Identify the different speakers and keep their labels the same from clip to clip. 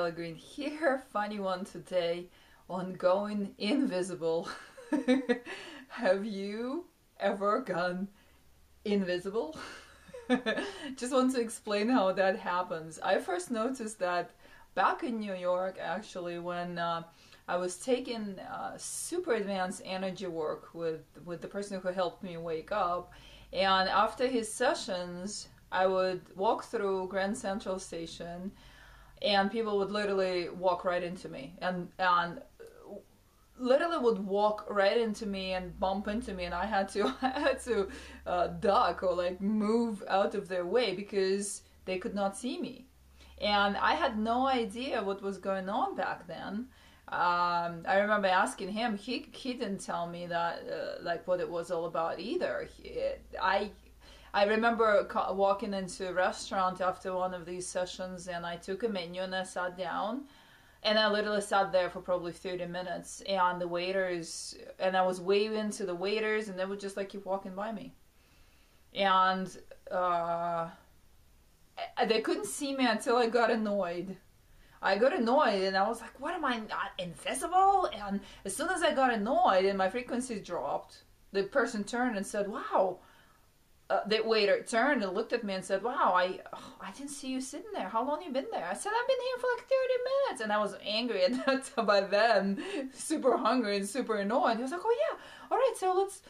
Speaker 1: Isabella Greene here. Funny one today on going invisible. Have you ever gone invisible? Just want to explain how that happens. I first noticed that back in New York, actually, when I was taking super advanced energy work with the person who helped me wake up, and after his sessions, I would walk through Grand Central Station, and people would literally walk right into me, and literally would walk right into me and bump into me, and I had to duck or like move out of their way because they could not see me, and I had no idea what was going on back then. I remember asking him. He didn't tell me that like what it was all about either. I remember walking into a restaurant after one of these sessions, and I took a menu and I sat down, and I literally sat there for probably 30 minutes, and the waiters, and I was waving to the waiters, and they would just like keep walking by me, and they couldn't see me until I got annoyed. I got annoyed, and I was like, what, am I not invisible? And as soon as I got annoyed and my frequency dropped, the person turned and said, wow. The waiter turned and looked at me and said, wow, I didn't see you sitting there. How long you been there? I said, I've been here for like 30 minutes. And I was angry at that by then, super hungry and super annoyed. He was like, oh yeah, all right, so let's...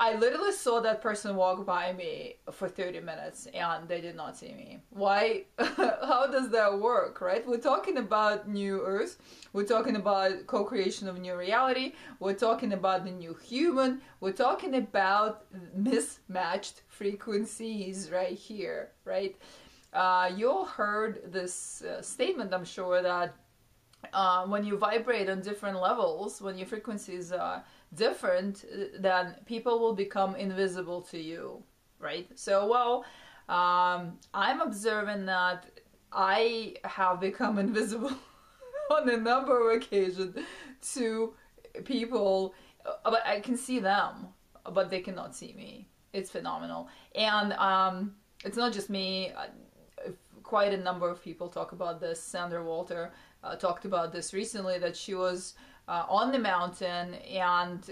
Speaker 1: I literally saw that person walk by me for 30 minutes and they did not see me. Why? How does that work, right? We're talking about new earth. We're talking about co-creation of new reality. We're talking about the new human. We're talking about mismatched frequencies right here, right? You all heard this statement, I'm sure, that when you vibrate on different levels, when your frequencies are different, then people will become invisible to you, right? So, well, I'm observing that I have become invisible on a number of occasions to people, but I can see them, but they cannot see me. It's phenomenal. And it's not just me. Quite a number of people talk about this. Sandra Walter talked about this recently, that she was on the mountain and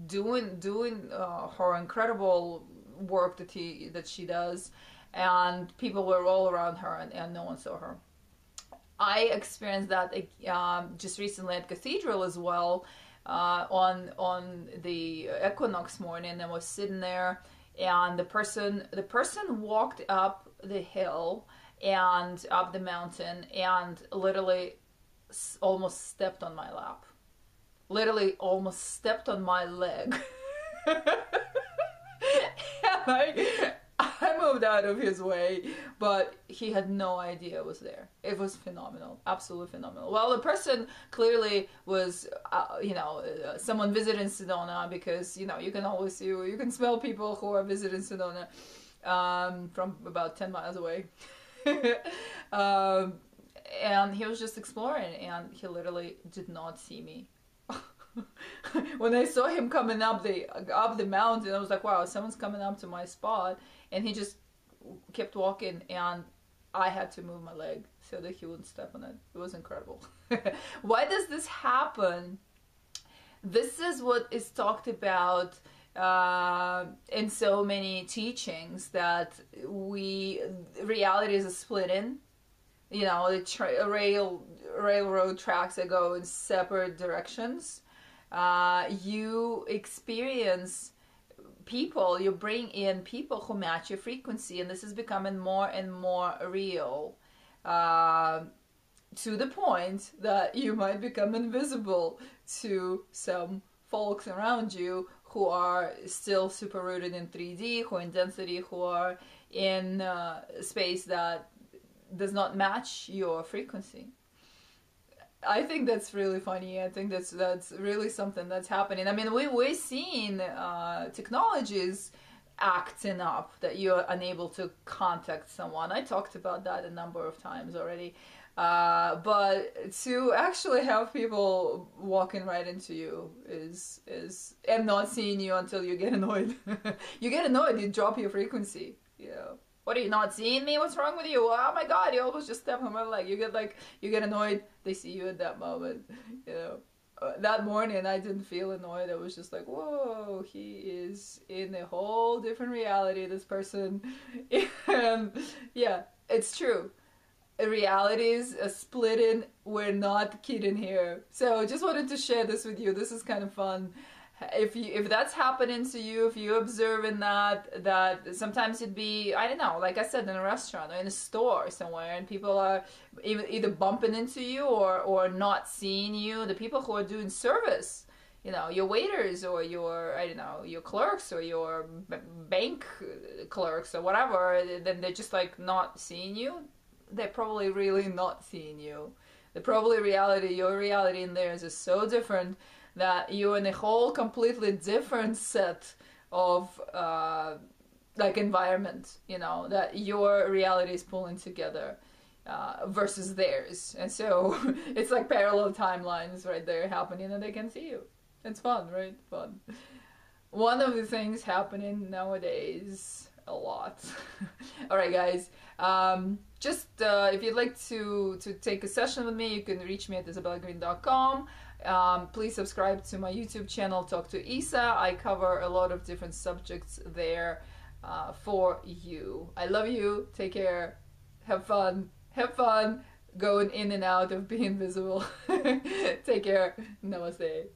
Speaker 1: doing her incredible work that she does, and people were all around her, and no one saw her. I experienced that just recently at Cathedral as well, on the equinox morning. I was sitting there, and the person walked up the hill and up the mountain and literally almost stepped on my lap. Literally almost stepped on my leg. And I moved out of his way, but he had no idea I was there. It was phenomenal, absolutely phenomenal. Well, the person clearly was, someone visiting Sedona, because, you can always see, you can smell people who are visiting Sedona from about 10 miles away. And he was just exploring, and he literally did not see me. When I saw him coming up the mountain, I was like, wow, someone's coming up to my spot, and he just kept walking, and I had to move my leg so that he wouldn't step on it. It was incredible. Why does this happen? This is what is talked about in so many teachings, that reality is a splitting. The railroad tracks that go in separate directions. You experience people, you bring in people who match your frequency, and this is becoming more and more real, to the point that you might become invisible to some folks around you who are still super rooted in 3D, who are in density, who are in space that does not match your frequency. I think that's really funny. I think that's really something that's happening. I mean, we're seeing technologies acting up, that you're unable to contact someone. I talked about that a number of times already. But to actually have people walking right into you and not seeing you until you get annoyed. You get annoyed, you drop your frequency, What, are you not seeing me? What's wrong with you? Oh my god, you almost just stepped on my leg. You get annoyed, they see you at that moment, you know. That morning I didn't feel annoyed. I was just like, whoa, he is in a whole different reality, this person. And yeah, it's true. Realities are splitting. We're not kidding here. So just wanted to share this with you. This is kind of fun. If that's happening to you, if you're observing that sometimes it'd be, I don't know, like I said, in a restaurant or in a store somewhere, and people are either bumping into you or not seeing you. The people who are doing service, you know, your waiters or your, I don't know, your clerks or your bank clerks or whatever, then they're just like not seeing you. They're probably really not seeing you. Your reality in theirs is so different that you're in a whole completely different set of like environment, you know, that your reality is pulling together versus theirs. And so it's like parallel timelines right there happening, and they can see you. It's fun, right? Fun. One of the things happening nowadays a lot. All right, guys. Just if you'd like to take a session with me, you can reach me at isabellagreen.com. Please subscribe to my YouTube channel, Talk to Isa. I cover a lot of different subjects there for you. I love you. Take care. Have fun. Have fun going in and out of being visible. Take care. Namaste.